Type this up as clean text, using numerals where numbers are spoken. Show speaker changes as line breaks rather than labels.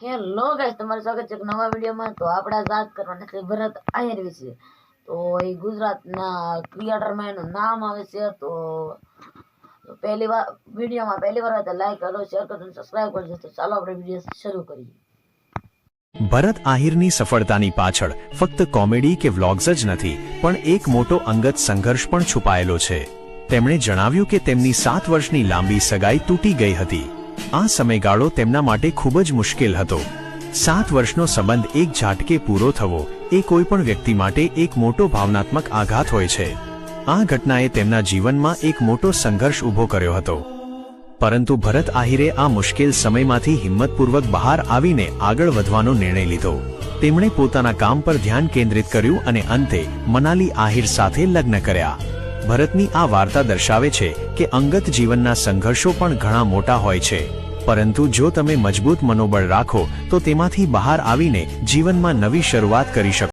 Hello guys, તમારું સ્વાગત છે એક નવા વિડીયોમાં। તો આપણે વાત કરવાના છે ભરત આહિર વિશે। તો એ ગુજરાતના ક્રિએટરમાં એનું નામ આવે છે। તો પહેલી વાર વિડીયોમાં પહેલી વાર હોય તો લાઈક કરો, શેર કરો અને સબસ્ક્રાઇબ કરજો। તો ચાલો આપણે વિડીયો શરૂ કરીએ।
ભરત આહિરની સફળતાની પાછળ ફક્ત કોમેડી કે વ્લોગ્સ જ નથી, પણ એક મોટો અંગત સંઘર્ષ પણ છુપાયેલો છે। તેમણે જણાવ્યું કે તેમની 7 વર્ષની લાંબી સગાઈ તૂટી ગઈ હતી। આ સમયગાળો તેમના માટે ખૂબ જ મુશ્કેલ હતો। 7 વર્ષનો સંબંધ એક ઝાટકે પૂરો થવો એ કોઈ પણ વ્યક્તિ માટે એક મોટો ભાવનાત્મક આઘાત હોય છે। આ ઘટનાએ તેમના જીવનમાં એક મોટો સંઘર્ષ ઊભો કર્યો હતો, પરંતુ ભરત આહિરે આ મુશ્કેલ સમયમાંથી હિંમતપૂર્વક બહાર આવીને આગળ વધવાનો નિર્ણય લીધો। તેમણે પોતાના કામ પર ધ્યાન કેન્દ્રિત કર્યું અને અંતે મનાલી આહિર સાથે લગ્ન કર્યા। ભરતની આ વાર્તા દર્શાવે છે કે અંગત જીવનના સંઘર્ષો પણ ઘણા મોટા હોય છે, પરંતુ જો તમે મજબૂત મનોબળ રાખો તો તેમાંથી બહાર આવીને જીવનમાં નવી શરૂઆત કરી શકો।